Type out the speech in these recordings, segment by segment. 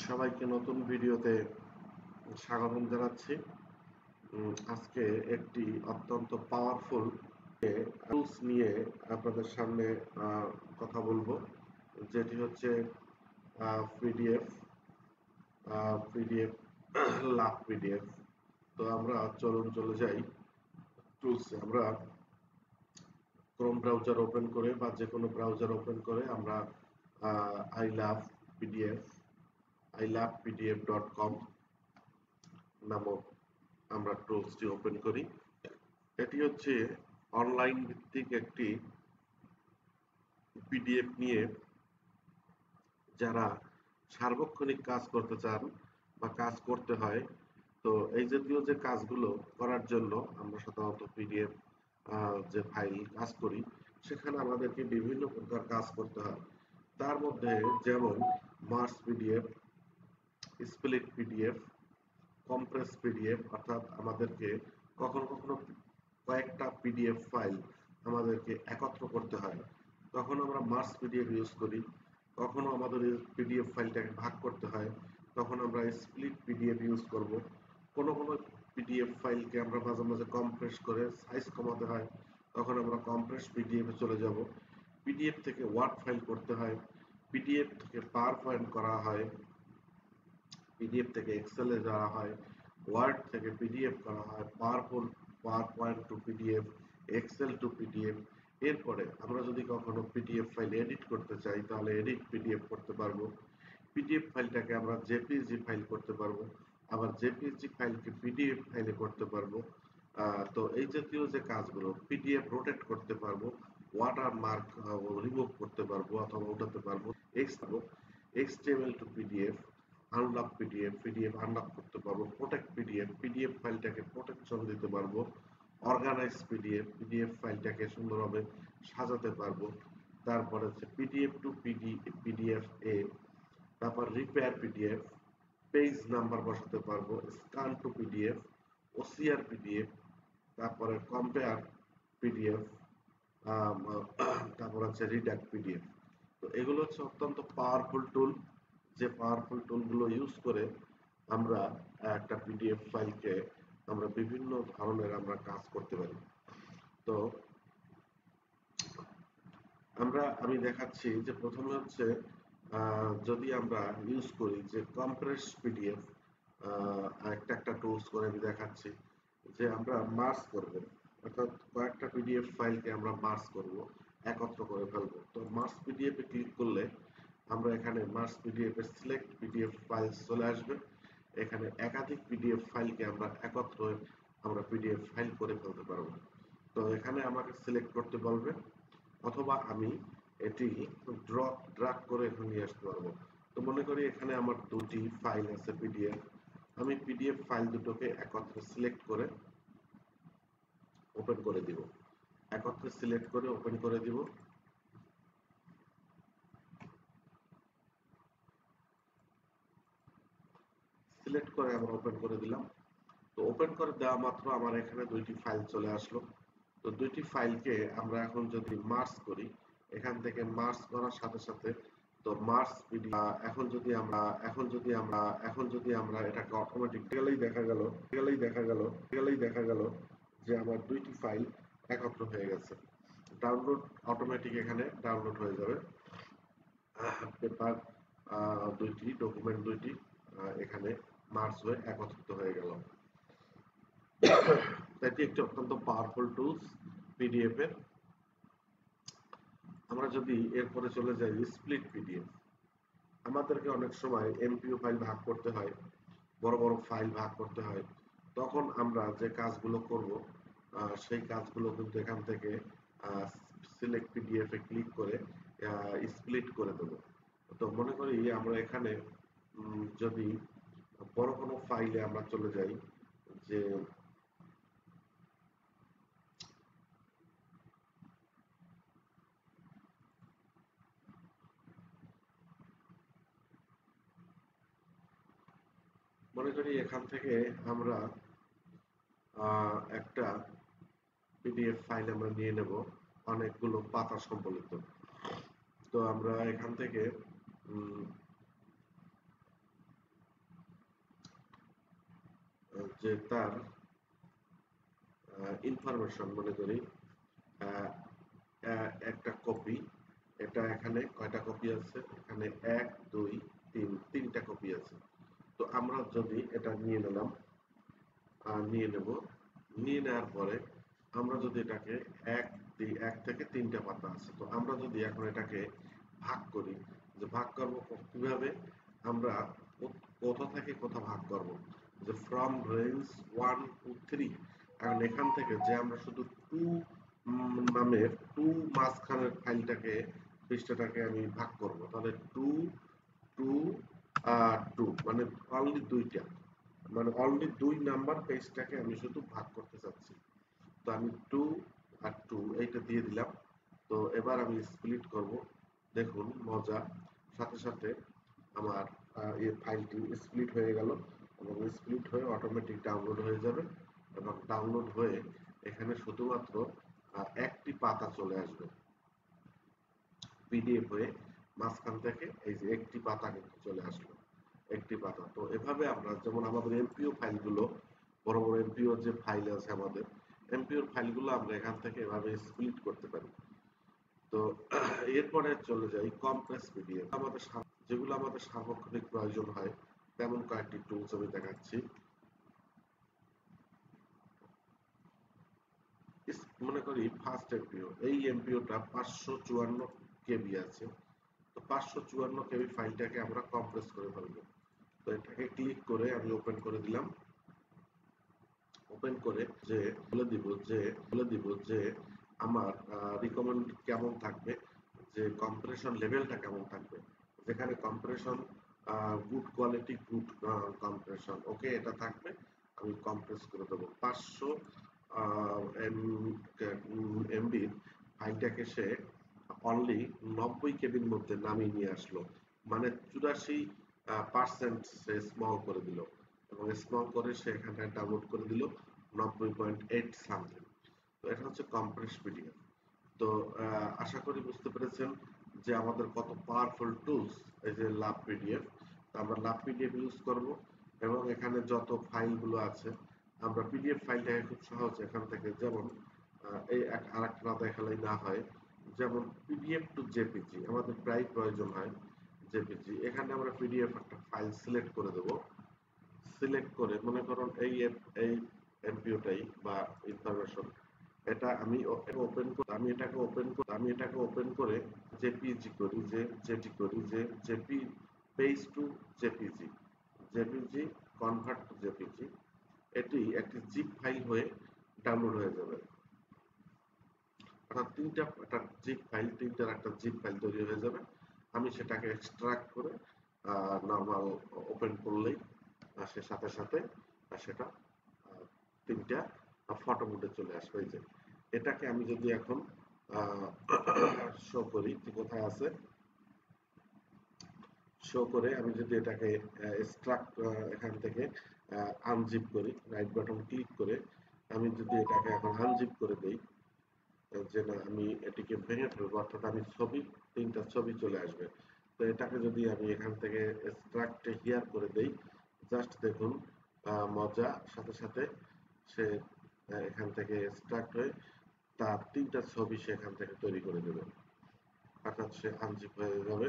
সবাইকে নতুন ভিডিওতে স্বাগতম জানাচ্ছি। আজকে একটি অত্যন্ত পাওয়ারফুল টুলস নিয়ে আপনাদের সামনে কথা বলবো, যেটি হচ্ছে পিডিএফ পিডিএফ লাভ পিডিএফ। তো আমরা চলে যাই টুলসে। আমরা ক্রোম ব্রাউজার ওপেন করে বা যে কোনো ব্রাউজার ওপেন করে আমরা ilovepdf.com নামক আমরা টুলসটি ওপেন করি। এটি হচ্ছে অনলাইন ভিত্তিক একটি পিডিএফ নিয়ে যারা সার্বক্ষণিক কাজ করতে চান বা কাজ করতে হয়, তো এই জাতীয় যে কাজগুলো করার জন্য আমরা সাধারণত পিডিএফ যে ফাইল কাজ করি, সেখানে আমাদেরকে বিভিন্ন প্রকার কাজ করতে হয়। তার মধ্যে যেমন merge PDF, split PDF, compress PDF, অর্থাৎ আমাদেরকে কখনো কখনো কয়েকটা পিডিএফ ফাইল আমাদেরকে একত্র করতে হয়, তখন আমরা মার্জ পিডিএফ ইউজ করি। কখনো আমাদের পিডিএফ ফাইলটাকে ভাগ করতে হয়, তখন আমরা স্প্লিট পিডিএফ ইউজ করব। কোনো কোনো পিডিএফ ফাইলকে আমরা মাঝে মাঝে কম্প্রেস করে সাইজ কমাতে হয়, তখন আমরা কম্প্রেস পিডিএফে চলে যাব। পিডিএফ থেকে ওয়ার্ড ফাইল করতে হয়, পিডিএফ থেকে পাওয়ার পয়েন্ট করা হয়, পিডিএফ থেকে এক্সেলে যাওয়া হয়, ওয়ার্ড থেকে পিডিএফ করা হয়, PowerPoint to PDF, Excel to PDF. এরপরে আমরা যদি কখনো পিডিএফ ফাইল এডিট করতে চাই, তাহলে এডিট পিডিএফ করতে পারবো। পিডিএফ ফাইলটাকে আমরা জেপিইজি ফাইল করতে পারবো, আবার জেপিইজি ফাইলকে পিডিএফ ফাইলে করতে পারবো। তো এই জাতীয় যে কাজগুলো, পিডিএফ রোটেট করতে পারবো, ওয়াটার মার্ক রিমুভ করতে পারবো অথবা উঠাতে পারবো, এক্সটিএমএল to PDF, unlock PDF, PDF unlock করতে পারবো, প্রোটেক্ট পিডিএফ, পিডিএফ ফাইলটাকে প্রোটেকশন দিতে পারবো, অর্গানাইজ পিডিএফ, পিডিএফ ফাইলটাকে সুন্দরভাবে সাজাতে পারবো। তারপরে হচ্ছে পিডিএফ টু পিডিএফ এ, তারপর রিপেয়ার পিডিএফ, পেজ নাম্বার বসাতে পারবো, scan two PDF, OCR PDF, তারপরে কম্পেয়ার পিডিএফ, তারপর হচ্ছে রিডাক্ট পিডিএফ। তো এগুলো হচ্ছে অত্যন্ত পাওয়ারফুল টুল, যে পাওয়ারফুল টুলগুলো ইউজ করে আমরা একটা পিডিএফ ফাইলকে আমরা বিভিন্ন ধরনের আমরা কাজ করতে পারি। তো আমি দেখাচ্ছি যে প্রথমে হচ্ছে যদি আমরা ইউজ করি যে কম্প্রেস পিডিএফ, একটা টুলস করে আমি দেখাচ্ছি যে আমরা মার্জ করব, অর্থাৎ কয়েকটা পিডিএফ ফাইলকে আমরা মার্জ করব, একত্র করে ফেলবো। তো মার্জ পিডিএফ এ ক্লিক করলে আমরা এখানে মার্জ পিডিএফ এর সিলেক্ট পিডিএফ ফাইল চলে আসবে। এখানে একাধিক পিডিএফ ফাইলকে আমরা একত্র আমরা পিডিএফ ফাইল করে ফেলতে পারবো। তো এখানে আমাকে সিলেক্ট করতে বলবে, অথবা আমি এটি ড্রাগ করে এখানে নিয়ে আসতে পারবো। তো মনে করি এখানে আমার দুটি ফাইল আছে পিডিএফ, আমি পিডিএফ ফাইল দুটোকে একত্রে সিলেক্ট করে ওপেন করে দিব, একত্রে সিলেক্ট করে ওপেন করে দিব। সিলেক্ট করে আমরা ওপেন করে দিলাম। তো ওপেন করে দেওয়া মাত্র আমার এখানে দুইটি ফাইল চলে আসলো। তো দুইটি ফাইলকে আমরা এখন যদি মার্জ করি, এখান থেকে মার্জ করার সাথে সাথে তো মার্জ এখন যদি আমরা এটাকে অটোমেটিক দেখা গেল যে আমার দুইটি ফাইল একত্র হয়ে গেছে। ডাউনলোড অটোমেটিক এখানে ডাউনলোড হয়ে যাবে। পেপার দুইটি, ডকুমেন্ট দুইটি এখানে মার্জ হয়ে একত্রিত হয়ে গেল। এটি একটি অত্যন্ত পাওয়ারফুল টুলস পিডিএফ এর। আমরা যদি এরপরে চলে যাই স্প্লিট পিডিএফ, আমাদেরকে অনেক সময় এমপিও ফাইল ভাগ করতে হয়, বড় বড় ফাইল ভাগ করতে হয়, তখন আমরা যে কাজগুলো করব সেই কাজগুলো কিন্তু এখান থেকে সিলেক্ট পিডিএফ এ ক্লিক করে স্প্লিট করে দেব। তো মনে করি আমরা এখানে যদি বড় কোনো ফাইলে আমরা চলে যাই, যে মনে করি এখান থেকে আমরা একটা পিডিএফ ফাইল আমরা নিয়ে নেব, অনেকগুলো পাতা সম্বলিত। তো আমরা এখান থেকে যে তার ইনফরমেশন মনে করি আহ, একটা কপি, এটা এখানে কয়টা কপি আছে, এখানে 1 2 3 তিনটা কপি আছে। তো আমরা যদি এটা নিয়ে নিলাম, নিয়ে নেব, নিয়ে নেওয়ার পরে আমরা যদি এটাকে এক থেকে তিনটা পাতা আছে, তো আমরা যদি এখন এটাকে ভাগ করি, যে ভাগ করব কিভাবে, আমরা কোথা থেকে কোথা ভাগ করব, যে ফ্রম রেঞ্জ 1 2 3, কারণ এখান থেকে যে আমরা শুধু টু নামের টু মাঝখানের ফাইলটাকে, পৃষ্ঠাটাকে আমি ভাগ করব, তাহলে টু টু টু মানে অনলি দুইটা, মানে অনলি 2 নাম্বার পেজটাকে আমি শুধু ভাগ করতে চাচ্ছি। তো আমি 2 আর 2 এইটা দিয়ে দিলাম। তো এবার আমি স্প্লিট করব। দেখুন মজা, সাথে সাথে আমার এই ফাইলটি স্প্লিট হয়ে গেল, এবং স্প্লিট হয়ে অটোমেটিক ডাউনলোড হয়ে যাবে, এবং ডাউনলোড হয়ে এখানে শুধুমাত্র একটি পাতা চলে আসবে পিডিএফ হয়ে, মাঝখান থেকে এই যে একটি পাতা কিন্তু চলে আসলো, একটি পাতা। তো এভাবে আমরা যেমন আমাদের এমপিও ফাইলগুলো, বড় বড় এমপিও যে ফাইল আছে আমাদের, এমপিওর ফাইলগুলো আমরা এখান থেকে এভাবে স্প্লিট করতে পারি। তো এরপরে চলে যাই কম্প্রেস পিডিএফ। যেগুলো আমাদের সার্বক্ষণিক প্রয়োজন হয় তেমন কয়েকটি টুলস আমি দেখাচ্ছি। মনে করি ফার্স্ট এমপিও, এই এমপিওটা 554 কেবি আছে। তো 554 কেবি ফাইলটাকে আমরা কম্প্রেস করে ফেলবো। তো এটাকে ক্লিক করে আমি ওপেন করে দিলাম। ওপেন করে যে বলে দিব যে আমার রিকমেন্ড কেমন থাকবে, যে কম্প্রেশন লেভেলটা কেমন থাকবে, যেখানে compression good quality, good compression, okay এটা থাকবে। আমি কম্প্রেস করে দেবো 500 এমবির ফাইলটাকে সে অনলি 90 কেবির মধ্যে নামিয়ে নিয়ে আসলো, মানে 84% সে স্মল করে দিল, এবং স্মল করে সে এখানে ডাউনলোড করে দিল 90.8 সামথিং। তো এটা হচ্ছে কম্প্রেস পিডিএফ। তো আশা করি বুঝতে পেরেছেন যে আমাদের কত পাওয়ারফুল টুলস এই যে লাভ পিডিএফ। আমরা লাভ পিডিএফ ইউজ করব, এবং এখানে যত ফাইলগুলো আছে আমরা পিডিএফ ফাইলটাকে খুব সহজ এখান থেকে, যেমন এই আরেকটা না দেখালেই না হয়, যেমন পিডিএফ টু জেপিজি আমাদের প্রায় প্রয়োজন হয়। জেপিজি, এখানে আমরা পিডিএফ একটা ফাইল সিলেক্ট করে দেব। সিলেক্ট করে মনে করুন এই এমপিওটাই বা ইনফরমেশন, এটা আমি এটাকে ওপেন করে জেপিজি করি, যে জেটি করি, যে JP page two JPG, JPG convert to JPG, এটি একটি জিপ ফাইল হয়ে ডাউনলোড হয়ে যাবে। অর্থাৎ তিনটার একটা জিপ ফাইল তৈরি হয়ে যাবে। আমি সেটাকে এক্সট্রাক্ট করে নর্মাল ওপেন করলেই সে সাথে সাথে সেটা তিনটা ফটো মোডে চলে আসবে। এই যে এটাকে আমি যদি এখন শো করি যে কোথায় আছে, শো করে আমি যদি এটাকে এক্সট্রাক্ট এখান থেকে আনজিপ করি, রাইট বাটন ক্লিক করে আমি যদি এটাকে এখন আনজিপ করে দেই, যে না আমি এটিকে ভেঙে ফেলবো, অর্থাৎ আমি তিনটা ছবি চলে আসবে। তো এটাকে যদি আমি এখান থেকে এক্সট্রাক্ট হিয়ার করে দেই, জাস্ট দেখুন মজা, সাথে সাথে সে এখান থেকে এক্সট্রাক্ট হয়ে তার তিনটা ছবি সে এখান থেকে তৈরি করে দেবে, অর্থাৎ সে আনজিপ হয়ে যাবে,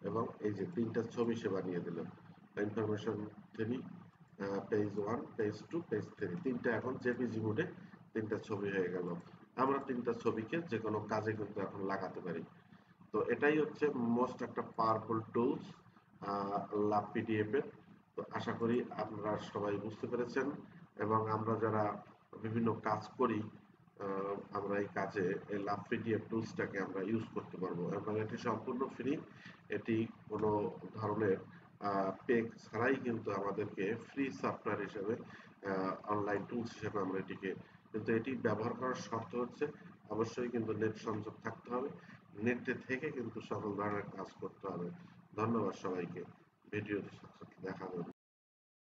এবং এই যে তিনটা ছবি সে বানিয়ে দিল, ইনফরমেশন 3, পেজ 1, পেজ 2, পেজ 3, তিনটা এখন জেপিজি মোডে তিনটা ছবি হয়ে গেল। আমরা তিনটা ছবিকে যে কোনো কাজে কিন্তু এখন লাগাতে পারি। তো এটাই হচ্ছে মোস্ট একটা পাওয়ারফুল টুলস লাভ পিডিএফ এর। তো আশা করি আপনারা সবাই বুঝতে পেরেছেন, এবং আমরা যারা বিভিন্ন কাজ করি আমরা এই কাজে এই লাভ পিডিএফ টুলসটাকে আমরা ইউজ করতে পারবো, এবং এটি সম্পূর্ণ ফ্রি। এটি কোনো ধরনের পেক ছাড়াই কিন্তু আমাদেরকে ফ্রি সফটওয়্যার হিসেবে, অনলাইন টুলস হিসেবে আমরা এটিকে, কিন্তু এটি ব্যবহার করার শর্ত হচ্ছে অবশ্যই কিন্তু নেট সংযোগ থাকতে হবে, নেটে থেকে কিন্তু সকল ধরনের কাজ করতে হবে। ধন্যবাদ সবাইকে, ভিডিওর সাথে দেখা হবে।